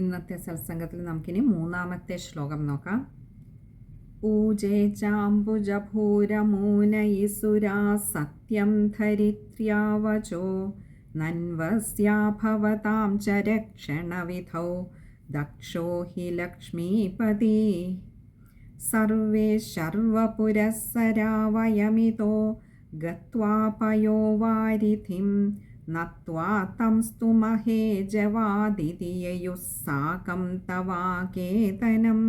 ഇന്നത്തെ സത്സംഗത്തിൽ നമുക്കിനി മൂന്നാമത്തെ ശ്ലോകം നോക്കാം. ഊജേ ചാംബുജഭൂരമൂനയിസുരാ സത്യം ധരിത്ര്യാവചോ നന്വസ്യാഭവതാം ച രക്ഷണവിധൗ ദക്ഷോ ഹി ലക്ഷ്മീപതി സർവേ ശർവപുരസ്സരാവയമിതോ ഗത്വാ പയോവാരിധിം നത്വാ തംസ്തു മഹേ ജവാദിതിയയുഃ സാകം തവാകേതനം.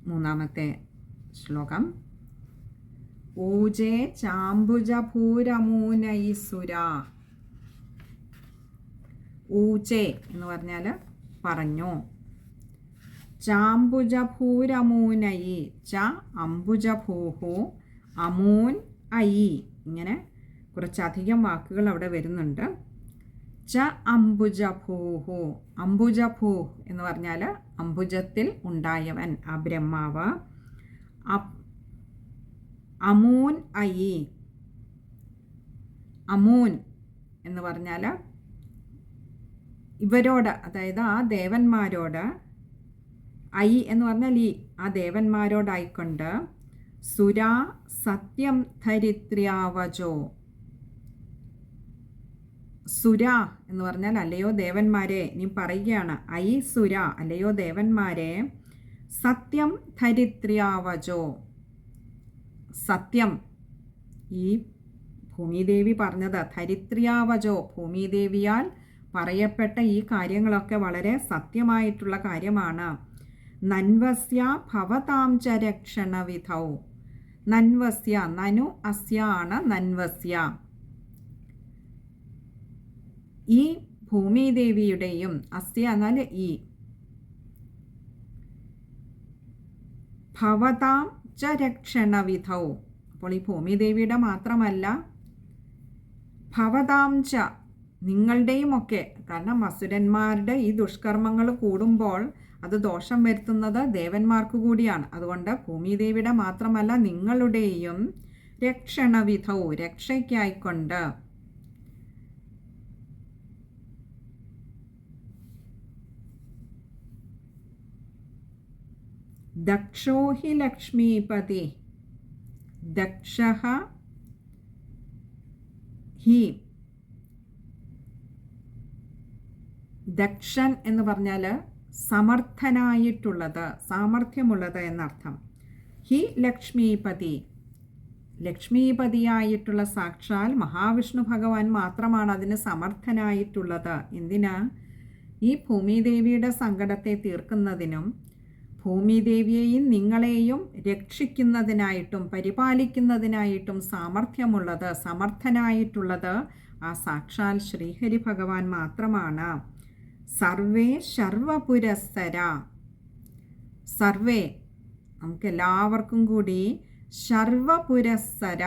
മൂന്നാമത്തെ ശ്ലോകം. ഊജേ ചാംബുജഭൂരമൂനയിസുരാ. ഊചേ എന്ന് പറഞ്ഞാൽ പറഞ്ഞു. ചാംബുജഭൂരമൂനയി ച അംബുജഭൂഹു അമൂൻ അയി. ഇങ്ങനെ കുറച്ചധികം വാക്കുകൾ അവിടെ വരുന്നുണ്ട്. ച അംബുജഭൂഹു. അംബുജഭൂ എന്ന് പറഞ്ഞാൽ അംബുജത്തിൽ ഉണ്ടായവൻ, ആ ബ്രഹ്മാവ്. അമൂൻ അയി. അമൂൻ എന്ന് പറഞ്ഞാൽ ഇവരോട്, അതായത് ആ ദേവന്മാരോട്, ഐ എന്ന് പറഞ്ഞാൽ ഈ ആ ദേവന്മാരോടായിക്കൊണ്ട് സുരാ സത്യം ധരിത്ര്യാവചോ. സുര എന്ന് പറഞ്ഞാൽ അല്ലയോ ദേവന്മാരെ, നീ പറയുകയാണ്, ഐ സുര അല്ലയോ ദേവന്മാരെ, സത്യം ധരിത്ര്യാവചോ. സത്യം ഈ ഭൂമിദേവി പറഞ്ഞത്, ധരിത്ര്യാവചോ ഭൂമിദേവിയാൽ പറയപ്പെട്ട ഈ കാര്യങ്ങളൊക്കെ വളരെ സത്യമായിട്ടുള്ള കാര്യമാണ്. നന്വസ്യ ഭവതാം ച രക്ഷണവിധൗ. നന്വസ്യ, നനു അസ്യാണ് നന്വസ്യ. ഈ ഭൂമിദേവിയുടെയും, അസ്യ എന്നാൽ ഈ, ഭവതാം ച രക്ഷണവിധൗ. അപ്പോൾ ഈ ഭൂമിദേവിയുടെ മാത്രമല്ല, ഭവതാം ച നിങ്ങളുടെയും ഒക്കെ. കാരണം അസുരന്മാരുടെ ഈ ദുഷ്കർമ്മങ്ങൾ കൂടുമ്പോൾ അത് ദോഷം വരുത്തുന്നത് ദേവന്മാർക്ക് കൂടിയാണ്. അതുകൊണ്ട് ഭൂമിദേവിയുടെ മാത്രമല്ല, നിങ്ങളുടെയും രക്ഷണവിധൗ രക്ഷയ്ക്കായിക്കൊണ്ട്. ദക്ഷോ ഹി ലക്ഷ്മീപതി. ദക്ഷഃ ഹി. ദക്ഷൻ എന്ന് പറഞ്ഞാൽ സമർത്ഥനായിട്ടുള്ളത്, സാമർഥ്യമുള്ളത് എന്നർത്ഥം. ഹി ലക്ഷ്മീപതി. ലക്ഷ്മീപതിയായിട്ടുള്ള സാക്ഷാൽ മഹാവിഷ്ണു ഭഗവാൻ മാത്രമാണ് അതിന് സമർത്ഥനായിട്ടുള്ളത്. എന്തിനാ? ഈ ഭൂമിദേവിയുടെ സങ്കടത്തെ തീർക്കുന്നതിനും ഭൂമിദേവിയെയും നിങ്ങളെയും രക്ഷിക്കുന്നതിനായിട്ടും പരിപാലിക്കുന്നതിനായിട്ടും സാമർഥ്യമുള്ളത്, സമർത്ഥനായിട്ടുള്ളത് ആ സാക്ഷാൽ ശ്രീഹരി ഭഗവാൻ മാത്രമാണ്. സർവേ ശർവപുരസ്സര. സർവേ നമുക്കെല്ലാവർക്കും കൂടി ശർവപുരസ്സര.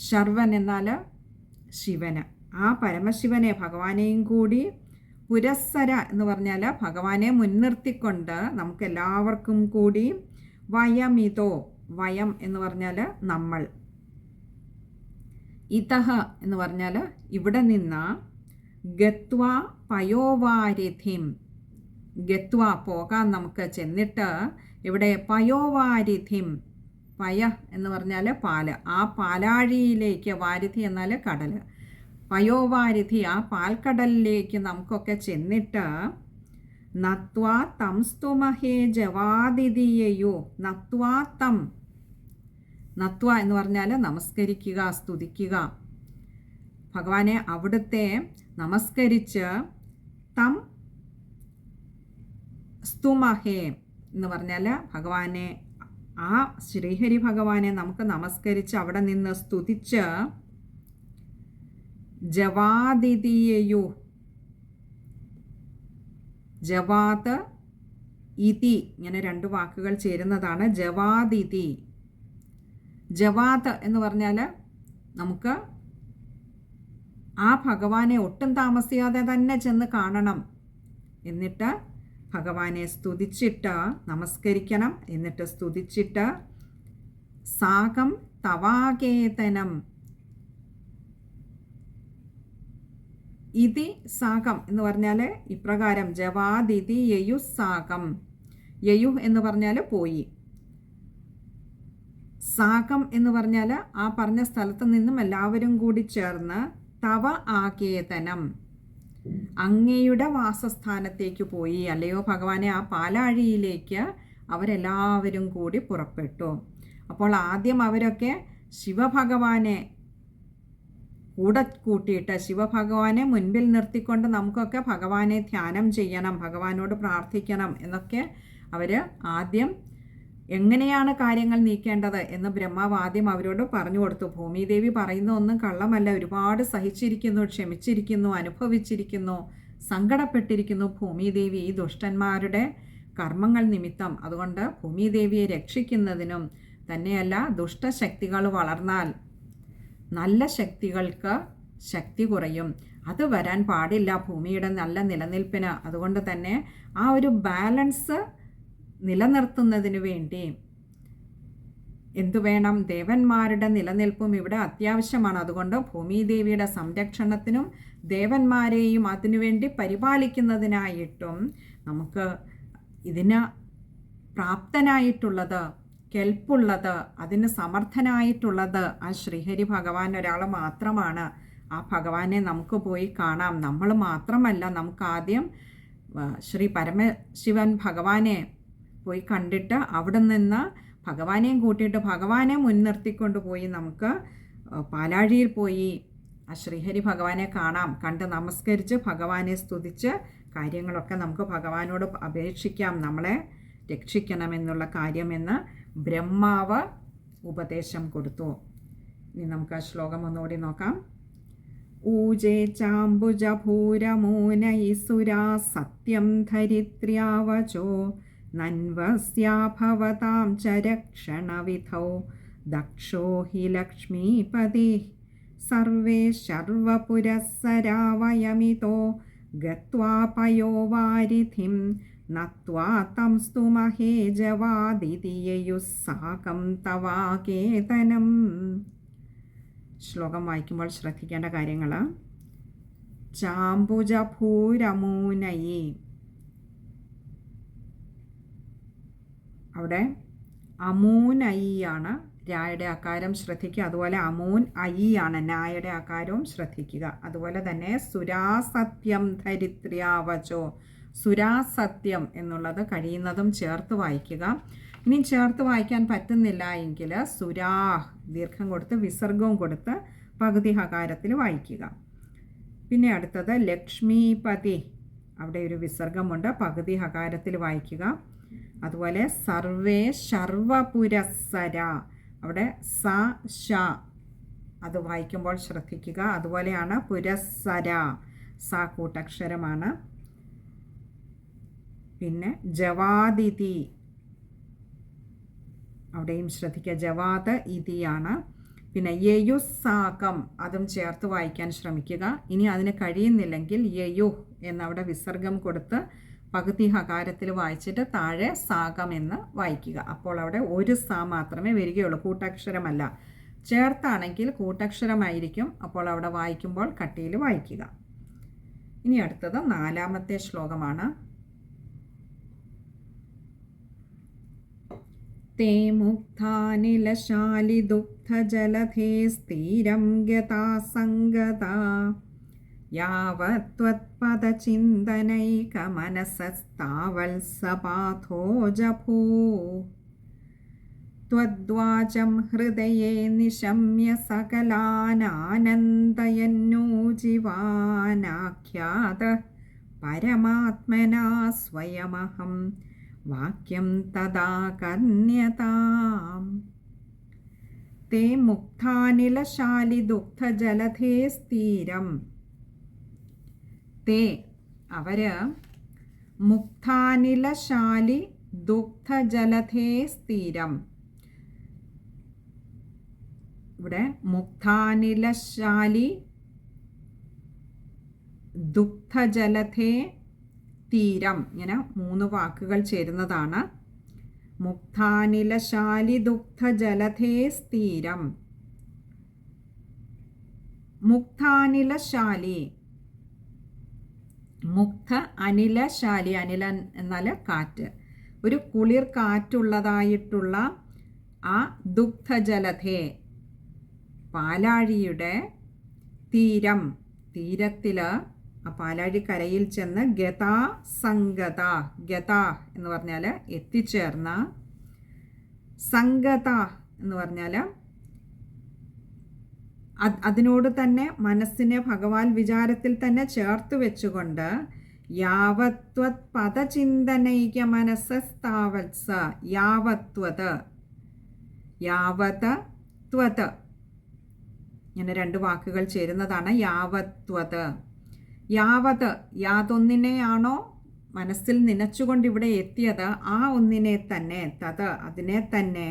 ശർവൻ എന്നാൽ ശിവന്, ആ പരമശിവനെ ഭഗവാനെയും കൂടി, പുരസ്സര എന്ന് പറഞ്ഞാൽ ഭഗവാനെ മുൻനിർത്തിക്കൊണ്ട് നമുക്കെല്ലാവർക്കും കൂടി, വയമിതോ, വയം എന്ന് പറഞ്ഞാൽ നമ്മൾ, ഇതഹ എന്ന് പറഞ്ഞാൽ ഇവിടെ നിന്ന്, ഗത്വാ പയോവാരിധിം. ഗത്വാ പോകാൻ നമുക്ക്, ചെന്നിട്ട് ഇവിടെ പയോവാരിധിം. പയ എന്ന് പറഞ്ഞാൽ പാല്, ആ പാലാഴിയിലേക്ക്, വാരിധി എന്നാൽ കടൽ, പയോവാരിധി ആ പാൽക്കടലിലേക്ക് നമുക്കൊക്കെ ചെന്നിട്ട്, നത്വാ തംസ്തു മഹേ ജവാദിതിയയോ. നത്വാ തം. നത്വ എന്ന് പറഞ്ഞാൽ നമസ്കരിക്കുക, സ്തുതിക്കുക. ഭഗവാനെ അവിടുത്തെ നമസ്കരിച്ച്, തം സ്തുമഹേ എന്ന് പറഞ്ഞാൽ ഭഗവാനെ, ആ ശ്രീഹരി ഭഗവാനെ നമുക്ക് നമസ്കരിച്ച് അവിടെ നിന്ന് സ്തുതിച്ച്, ജവാദിതിയു. ജവാത് ഇതി, ഇങ്ങനെ രണ്ട് വാക്കുകൾ ചേരുന്നതാണ് ജവാദിതി. ജവാത് എന്ന് പറഞ്ഞാൽ നമുക്ക് ആ ഭഗവാനെ ഒട്ടും താമസിയാതെ തന്നെ ചെന്ന് കാണണം. എന്നിട്ട് ഭഗവാനെ സ്തുതിച്ചിട്ട് നമസ്കരിക്കണം. എന്നിട്ട് സ്തുതിച്ചിട്ട് സാകം തവാകേതനം, ഇതി സാകം എന്ന് പറഞ്ഞാൽ ഇപ്രകാരം ജവാദിതി യയു സാകം. യയു എന്ന് പറഞ്ഞാൽ പോയി, സാകം എന്ന് പറഞ്ഞാൽ ആ പറഞ്ഞ സ്ഥലത്ത് നിന്നും എല്ലാവരും കൂടി ചേർന്ന് തവ ആകേതനം, അങ്ങയുടെ വാസസ്ഥാനത്തേക്ക് പോയി. അല്ലയോ ഭഗവാനെ, ആ പാലാഴിയിലേക്ക് അവരെല്ലാവരും കൂടി പുറപ്പെട്ടു. അപ്പോൾ ആദ്യം അവരൊക്കെ ശിവഭഗവാനെ കൂടെ കൂട്ടിയിട്ട് ശിവഭഗവാനെ മുൻപിൽ നിർത്തിക്കൊണ്ട് നമുക്കൊക്കെ ഭഗവാനെ ധ്യാനം ചെയ്യണം, ഭഗവാനോട് പ്രാർത്ഥിക്കണം എന്നൊക്കെ അവർ ആദ്യം എങ്ങനെയാണ് കാര്യങ്ങൾ നീക്കേണ്ടത് എന്ന് ബ്രഹ്മാവ് ആദ്യം അവരോട് പറഞ്ഞു കൊടുത്തു. ഭൂമിദേവി പറയുന്ന ഒന്നും കള്ളമല്ല. ഒരുപാട് സഹിച്ചിരിക്കുന്നു, ക്ഷമിച്ചിരിക്കുന്നു, അനുഭവിച്ചിരിക്കുന്നു, സങ്കടപ്പെട്ടിരിക്കുന്നു ഭൂമിദേവി ഈ ദുഷ്ടന്മാരുടെ കർമ്മങ്ങൾ നിമിത്തം. അതുകൊണ്ട് ഭൂമിദേവിയെ രക്ഷിക്കുന്നതിനും തന്നെയല്ല, ദുഷ്ടശക്തികൾ വളർന്നാൽ നല്ല ശക്തികൾക്ക് ശക്തി കുറയും. അത് വരാൻ പാടില്ല ഭൂമിയുടെ നല്ല നിലനിൽപ്പിന്. അതുകൊണ്ട് തന്നെ ആ ഒരു ബാലൻസ് നിലനിർത്തുന്നതിന് വേണ്ടി എന്തു വേണം? ദേവന്മാരുടെ നിലനിൽപ്പും ഇവിടെ അത്യാവശ്യമാണ്. അതുകൊണ്ട് ഭൂമിദേവിയുടെ സംരക്ഷണത്തിനും ദേവന്മാരെയും അതിനുവേണ്ടി പരിപാലിക്കുന്നതിനായിട്ടും നമുക്ക് ഇതിന് പ്രാപ്തനായിട്ടുള്ളത്, കെൽപ്പുള്ളത്, അതിന് സമർത്ഥനായിട്ടുള്ളത് ആ ശ്രീഹരി ഭഗവാൻ ഒരാൾ മാത്രമാണ്. ആ ഭഗവാനെ നമുക്ക് പോയി കാണാം. നമ്മൾ മാത്രമല്ല, നമുക്ക് ആദ്യം ശ്രീ പരമശിവൻ ഭഗവാനെ പോയി കണ്ടിട്ട് അവിടെ നിന്ന് ഭഗവാനെയും കൂട്ടിയിട്ട് ഭഗവാനെ മുൻനിർത്തിക്കൊണ്ട് പോയി നമുക്ക് പാലാഴിയിൽ പോയി ആ ശ്രീഹരി ഭഗവാനെ കാണാം. കണ്ട് നമസ്കരിച്ച് ഭഗവാനെ സ്തുതിച്ച് കാര്യങ്ങളൊക്കെ നമുക്ക് ഭഗവാനോട് അപേക്ഷിക്കാം, നമ്മളെ രക്ഷിക്കണമെന്നുള്ള കാര്യമെന്ന് ബ്രഹ്മാവ് ഉപദേശം കൊടുത്തു. ഇനി നമുക്ക് ആ ശ്ലോകം ഒന്നുകൂടി നോക്കാം. ഊജേ ചാംബുജഭൂരമൂനൈസുരാ സത്യം ധരിത്ര്യാവചോ നന്വസ്യാഭവതാം ച രക്ഷണവിധൗ ദക്ഷോ ഹി ലക്ഷ്മീപതി സർവേ ശർവപുരസ്സരാവയമിതോ ഗത്വാ പയോ വാരിധിം നത്വാ തംസ്തു മഹേജവാദിതിയയുസ്സാകം തവാകേതനം. ശ്ലോകം വായിക്കുമ്പോൾ ശ്രദ്ധിക്കേണ്ട കാര്യങ്ങൾ: ചാംബുജഭൂരമൂനയി, അവിടെ അമൂൻ ഐയാണ് രായുടെ ആകാരം ശ്രദ്ധിക്കുക. അതുപോലെ അമൂൻ ഐയാണ് നായുടെ ആകാരവും ശ്രദ്ധിക്കുക. അതുപോലെ തന്നെ സുരാസത്യം ധരിത്ര്യാവചോ, സുരാസത്യം എന്നുള്ളത് കഴിയുന്നതും ചേർത്ത് വായിക്കുക. ഇനി ചേർത്ത് വായിക്കാൻ പറ്റുന്നില്ല എങ്കിൽ സുരാഹ് ദീർഘം കൊടുത്ത് വിസർഗവും കൊടുത്ത് പകുതി ഹകാരത്തിൽ വായിക്കുക. പിന്നെ അടുത്തത് ലക്ഷ്മീപതി, അവിടെ ഒരു വിസർഗമുണ്ട്, പകുതി ഹകാരത്തിൽ വായിക്കുക. അതുപോലെ സർവേ ശർവപുരസ്സര, അവിടെ സ ശ അത് വായിക്കുമ്പോൾ ശ്രദ്ധിക്കുക. അതുപോലെയാണ് പുരസ്സര, സ കൂട്ടക്ഷരമാണ്. പിന്നെ ജവാദിതി, അവിടെയും ശ്രദ്ധിക്കുക, ജവാദ് ഇതിയാണ്. പിന്നെ യയുസാകം, അതും ചേർത്ത് വായിക്കാൻ ശ്രമിക്കുക. ഇനി അതിന് കഴിയുന്നില്ലെങ്കിൽ യയു എന്നവിടെ വിസർഗം കൊടുത്ത് പകുതി ഹകാരത്തിൽ വായിച്ചിട്ട് താഴെ സാകം എന്ന് വായിക്കുക. അപ്പോൾ അവിടെ ഒരു സ മാത്രമേ വരികയുള്ളൂ, കൂട്ടക്ഷരമല്ല. ചേർത്താണെങ്കിൽ കൂട്ടക്ഷരമായിരിക്കും. അപ്പോൾ അവിടെ വായിക്കുമ്പോൾ കട്ടിയിൽ വായിക്കുക. ഇനി അടുത്തത് 4-ാമത്തെ ശ്ലോകമാണ്. തേ മുക്താനിലശാലി ദുഗ്ധജലധേ സ്ഥിരം ഗതാ സംഗതാ യാവത്വത്പദചിന്തനൈകമനസസ്താവത്സപാഥോ ജഭൂ ത്വദ്വാചം ഹൃദയേ നിശമ്യ സകലാനാനന്ദയന്നൂജിവാനാഖ്യാത പരമാത്മനാ സ്വയമഹം വാക്യം തദാ കർണ്യതാം. തേ മുക്താനിലശാലി ദുഗ്ധജലധേ സ്ഥിരം. തേ അവര് മുക്താനിലശാലി ദുഗ്ധജലധേ സ്ഥിരം. ഇവിടെ മുക്താനിലശാലി ദുഗ്ധജലധേ തീരം, ഇങ്ങനെ 3 വാക്കുകൾ ചേരുന്നതാണ്. മുക്താനിലശാലി ദുഗ്ധജലധേ സ്ഥിരം. മുക്താനിലശാലി, മുക്ത അനിലശാലി, അനിലൻ എന്നാൽ കാറ്റ്, ഒരു കുളിർ കാറ്റുള്ളതായിട്ടുള്ള ആ ദുഗ്ധജലധേ പാലാഴിയുടെ തീരത്തിൽ ആ പാലാഴി കരയിൽ ചെന്ന് ഗതാ സംഗത, ഗത എന്ന് പറഞ്ഞാൽ എത്തിച്ചേർന്ന, സംഗത എന്ന് പറഞ്ഞാൽ അതിനോട് തന്നെ മനസ്സിനെ ഭഗവാൻ വിചാരത്തിൽ തന്നെ ചേർത്ത് വെച്ചുകൊണ്ട് യാവത്വത് പദചിന്തനൈക മനസ്സസ്താവത്സ, യാവത്വത്, യാവത് ത്വത്, ഇങ്ങനെ രണ്ട് വാക്കുകൾ ചേരുന്നതാണ് യാവത്വത്. യാവത്, യാതൊന്നിനെയാണോ മനസ്സിൽ നനച്ചുകൊണ്ട് ഇവിടെ എത്തിയത് ആ ഒന്നിനെ തന്നെ, തത് അതിനെ തന്നെ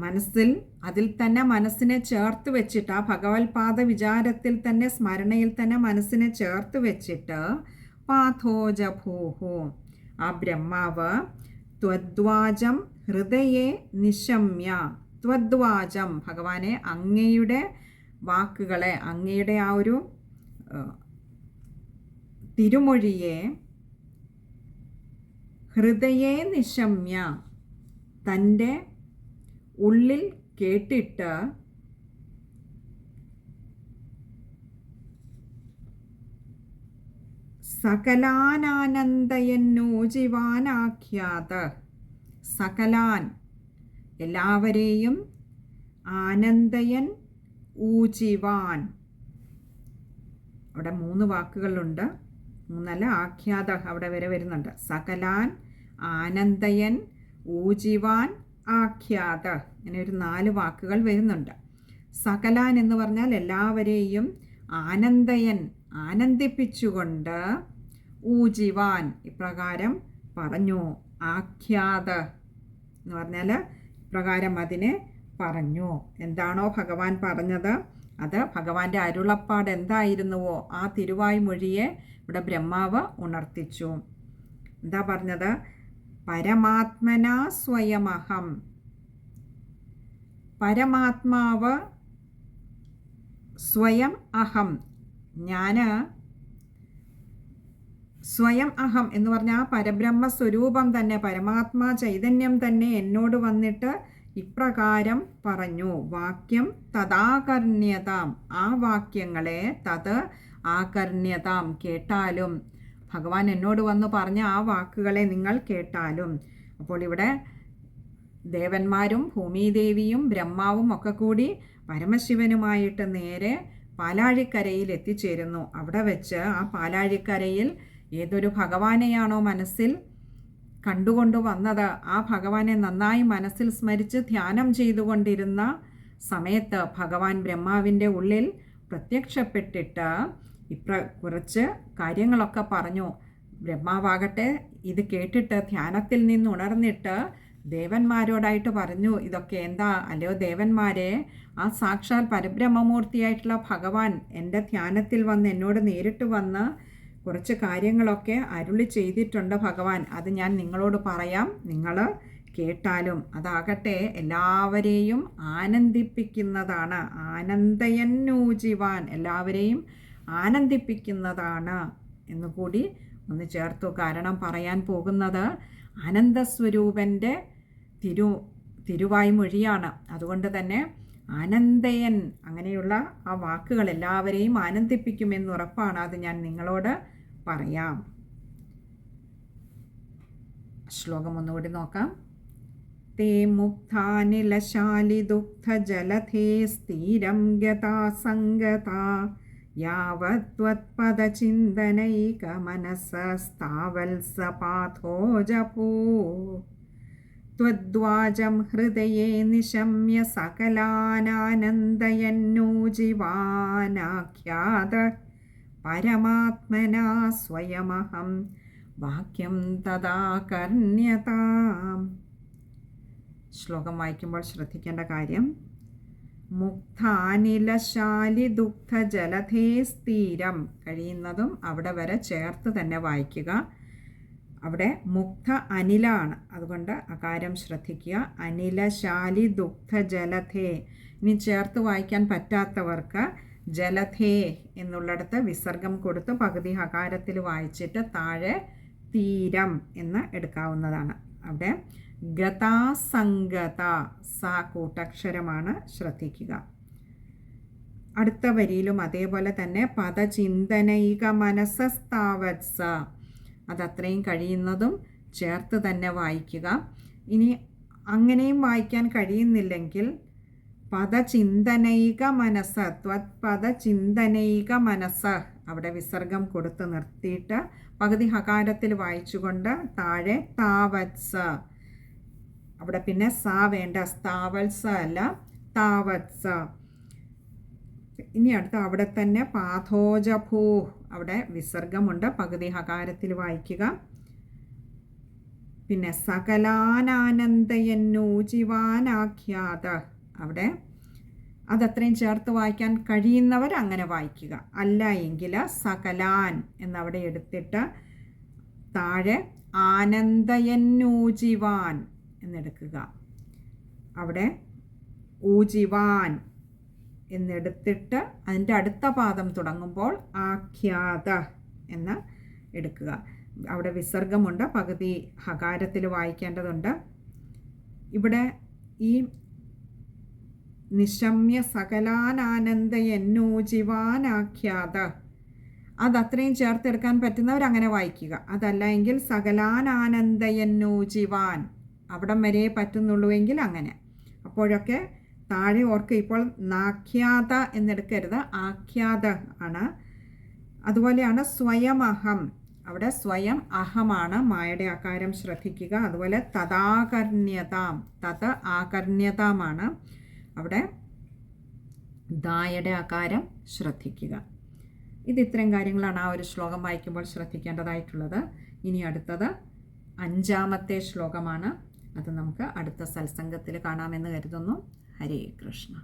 മനസ്സിൽ, അതിൽ തന്നെ മനസ്സിനെ ചേർത്ത് വെച്ചിട്ട്, ആ ഭഗവത്പാദ വിചാരത്തിൽ തന്നെ സ്മരണയിൽ തന്നെ മനസ്സിനെ ചേർത്ത് വെച്ചിട്ട് പാഥോജഭൂഹു, ആ ബ്രഹ്മാവ് ത്വദ്വാചം ഹൃദയെ നിശമ്യ, ത്വദ്വാചം ഭഗവാനെ അങ്ങയുടെ വാക്കുകളെ, അങ്ങയുടെ ആ ഒരു തിരുമൊഴിയെ ഹൃദയെ നിശമ്യ തൻ്റെ ഉള്ളിൽ കേട്ടിട്ട് സകലാനാനന്ദയന്നോജിവാനാഖ്യാത, സകലാൻ എല്ലാവരെയും, ആനന്ദയൻ ഊജിവാൻ, അവിടെ 3 വാക്കുകളുണ്ട്, 3 ആഖ്യാത അവിടെ വരെ വരുന്നുണ്ട്. സകലാൻ, ആനന്ദയൻ, ഊജിവാൻ, ആഖ്യാത, ഇങ്ങനെ ഒരു 4 വാക്കുകൾ വരുന്നുണ്ട്. സകലാൻ എന്ന് പറഞ്ഞാൽ എല്ലാവരെയും, ആനന്ദയൻ ആനന്ദിപ്പിച്ചുകൊണ്ട്, ഊജിവാൻ ഇപ്രകാരം പറഞ്ഞു, ആഖ്യാത എന്ന് പറഞ്ഞാൽ ഇപ്രകാരം അതിനെ പറഞ്ഞു. എന്താണോ ഭഗവാൻ പറഞ്ഞത് അത് ഭഗവാന്റെ അരുളപ്പാട് എന്തായിരുന്നുവോ ആ തിരുവായ്മൊഴിയെ ഇവിടെ ബ്രഹ്മാവ് ഉണർത്തിച്ചു. എന്താ പറഞ്ഞത്? പരമാത്മനാ സ്വയമഹം, പരമാത്മാവ് സ്വയം അഹം, ഞാൻ സ്വയം അഹം എന്ന് പറഞ്ഞാൽ ആ പരബ്രഹ്മ സ്വരൂപം തന്നെ, പരമാത്മാ ചൈതന്യം തന്നെ എന്നോട് വന്നിട്ട് ഇപ്രകാരം പറഞ്ഞു. വാക്യം തദാകർണ്യതാം, ആ വാക്യങ്ങളെ തത് ആകർണ്യതാം കേട്ടാലും, ഭഗവാൻ എന്നോട് വന്ന് പറഞ്ഞ ആ വാക്കുകളെ നിങ്ങൾ കേട്ടാലും. അപ്പോൾ ഇവിടെ ദേവന്മാരും ഭൂമിദേവിയും ബ്രഹ്മാവും ഒക്കെ കൂടി പരമശിവനുമായിട്ട് നേരെ പാലാഴിക്കരയിൽ എത്തിച്ചേരുന്നു. അവിടെ വെച്ച് ആ പാലാഴിക്കരയിൽ ഏതൊരു ഭഗവാനെയാണോ മനസ്സിൽ കണ്ടുകൊണ്ട് വന്നത് ആ ഭഗവാനെ നന്നായി മനസ്സിൽ സ്മരിച്ച് ധ്യാനം ചെയ്തുകൊണ്ടിരുന്ന സമയത്ത് ഭഗവാൻ ബ്രഹ്മാവിൻ്റെ ഉള്ളിൽ പ്രത്യക്ഷപ്പെട്ടിട്ട് കുറച്ച് കാര്യങ്ങളൊക്കെ പറഞ്ഞു. ബ്രഹ്മാവാകട്ടെ ഇത് കേട്ടിട്ട് ധ്യാനത്തിൽ നിന്ന് ഉണർന്നിട്ട് ദേവന്മാരോടായിട്ട് പറഞ്ഞു, ഇതൊക്കെ എന്താ? അല്ലയോ ദേവന്മാരെ, ആ സാക്ഷാൽ പരബ്രഹ്മമൂർത്തിയായിട്ടുള്ള ഭഗവാൻ എൻ്റെ ധ്യാനത്തിൽ വന്ന് എന്നോട് നേരിട്ട് വന്ന് കുറച്ച് കാര്യങ്ങളൊക്കെ അരുളി ചെയ്തിട്ടുണ്ട് ഭഗവാൻ. അത് ഞാൻ നിങ്ങളോട് പറയാം, നിങ്ങൾ കേട്ടാലും. അതാകട്ടെ എല്ലാവരെയും ആനന്ദിപ്പിക്കുന്നതാണ്. ആനന്ദയന്നൂജിവാൻ, എല്ലാവരെയും ആനന്ദിപ്പിക്കുന്നതാണ് എന്നുകൂടി ഒന്ന് ചേർത്തു. കാരണം പറയാൻ പോകുന്നത് ആനന്ദസ്വരൂപൻ്റെ തിരുവായ്മൊഴിയാണ്. അതുകൊണ്ട് തന്നെ ആനന്ദയൻ അങ്ങനെയുള്ള ആ വാക്കുകൾ എല്ലാവരെയും ആനന്ദിപ്പിക്കുമെന്നുറപ്പാണ്. അത് ഞാൻ നിങ്ങളോട് പറയാം. ശ്ലോകം ഒന്നുകൂടി നോക്കാം. തേ മുക്താനിലശാലി ദുഗ്ധജലധേ സ്ഥിരം ഗതാ സംഗതാ യാവത്വത്പദചിന്തനൈകമനസസ്താവത്സപാഥോജപൂ ത്വദ്വാചം ഹൃദയേ നിശമ്യ സകലാനാനന്ദയന്നൂജിവാനാഖ്യാത പരമാത്മനാ സ്വയമഹം വാക്യം തദാകർണ്യതാം. ശ്ലോകം വായിക്കുമ്പോൾ ശ്രദ്ധിക്കേണ്ട കാര്യം, മുക്താനിലശാലി ദുഗ്ധജലധേ സ്ഥിരം, കഴിയുന്നതും അവിടെ വരെ ചേർത്ത് തന്നെ വായിക്കുക. അവിടെ മുക്ത അനിലാണ്, അതുകൊണ്ട് അകാരം ശ്രദ്ധിക്കുക. അനിലശാലി ദുഗ്ധജലധേ. ഇനി ചേർത്ത് വായിക്കാൻ പറ്റാത്തവർക്ക് ജലധേ എന്നുള്ളിടത്ത് വിസർഗം കൊടുത്ത് പകുതി ഹകാരത്തിൽ വായിച്ചിട്ട് താഴെ തീരം എന്ന് എടുക്കാവുന്നതാണ്. അവിടെ ഗതാസംഗത സ കൂട്ടക്ഷരമാണ്, ശ്രദ്ധിക്കുക. അടുത്ത വരിയിലും അതേപോലെ തന്നെ പദചിന്തനൈക മനസ്സസ്താവത്സ, അതത്രയും കഴിയുന്നതും ചേർത്ത് തന്നെ വായിക്കുക. ഇനി അങ്ങനെയും വായിക്കാൻ കഴിയുന്നില്ലെങ്കിൽ പദചിന്തനൈക മനസ്സ്, പദചിന്തനൈക മനസ്സ് അവിടെ വിസർഗം കൊടുത്ത് നിർത്തിയിട്ട് പകുതി ഹകാരത്തിൽ വായിച്ചുകൊണ്ട് താഴെ താവത്സ, അവിടെ പിന്നെ സ വേണ്ട, സ്ഥാവത്സ അല്ല താവത്സ. ഇനി അടുത്ത അവിടെ തന്നെ പാഥോജഭൂ, അവിടെ വിസർഗമുണ്ട്, പകുതി ഹകാരത്തിൽ വായിക്കുക. പിന്നെ സകലാനാനന്ദയന്നൂജിവാനാഖ്യാത, അവിടെ അതത്രയും ചേർത്ത് വായിക്കാൻ കഴിയുന്നവർ അങ്ങനെ വായിക്കുക. അല്ല എങ്കിൽ സകലാൻ എന്നവിടെ എടുത്തിട്ട് താഴെ ആനന്ദയന്നൂജിവാൻ എന്നെടുക്കുക. അവിടെ ഊജിവാൻ എന്നെടുത്തിട്ട് അതിൻ്റെ അടുത്ത പാദം തുടങ്ങുമ്പോൾ ആഖ്യാത എന്ന് എടുക്കുക. അവിടെ വിസർഗമുണ്ട്, പകുതി ഹകാരത്തിൽ വായിക്കേണ്ടതുണ്ട്. ഇവിടെ ഈ നിശമ്യ സകലാനാനന്ദയന്നൂജിവാനാഖ്യാത അതത്രയും ചേർത്തെടുക്കാൻ പറ്റുന്നവരങ്ങനെ വായിക്കുക. അതല്ല എങ്കിൽ സകലാനാനന്ദയന്നൂജിവാൻ അവിടം വരെ പറ്റുന്നുള്ളൂവെങ്കിൽ അങ്ങനെ. അപ്പോഴൊക്കെ താഴെ ഓർക്കുക, ഇപ്പോൾ നാഖ്യാത എന്നെടുക്കരുത്, ആഖ്യാത ആണ്. അതുപോലെയാണ് സ്വയമഹം, അവിടെ സ്വയം അഹമാണ്, മായയുടെ ആകാരം ശ്രദ്ധിക്കുക. അതുപോലെ തദാകർണ്യതാം, തത് ആകർണ്യതാമാണ്, അവിടെ ദായുടെ ആകാരം ശ്രദ്ധിക്കുക. ഇത്രയും കാര്യങ്ങളാണ് ആ ഒരു ശ്ലോകം വായിക്കുമ്പോൾ ശ്രദ്ധിക്കേണ്ടതായിട്ടുള്ളത്. ഇനി അടുത്തത് 5ാമത്തെ ശ്ലോകമാണ്. അത് നമുക്ക് അടുത്ത സത്സംഗത്തിൽ കാണാമെന്ന് കരുതുന്നു. ഹരേ കൃഷ്ണ.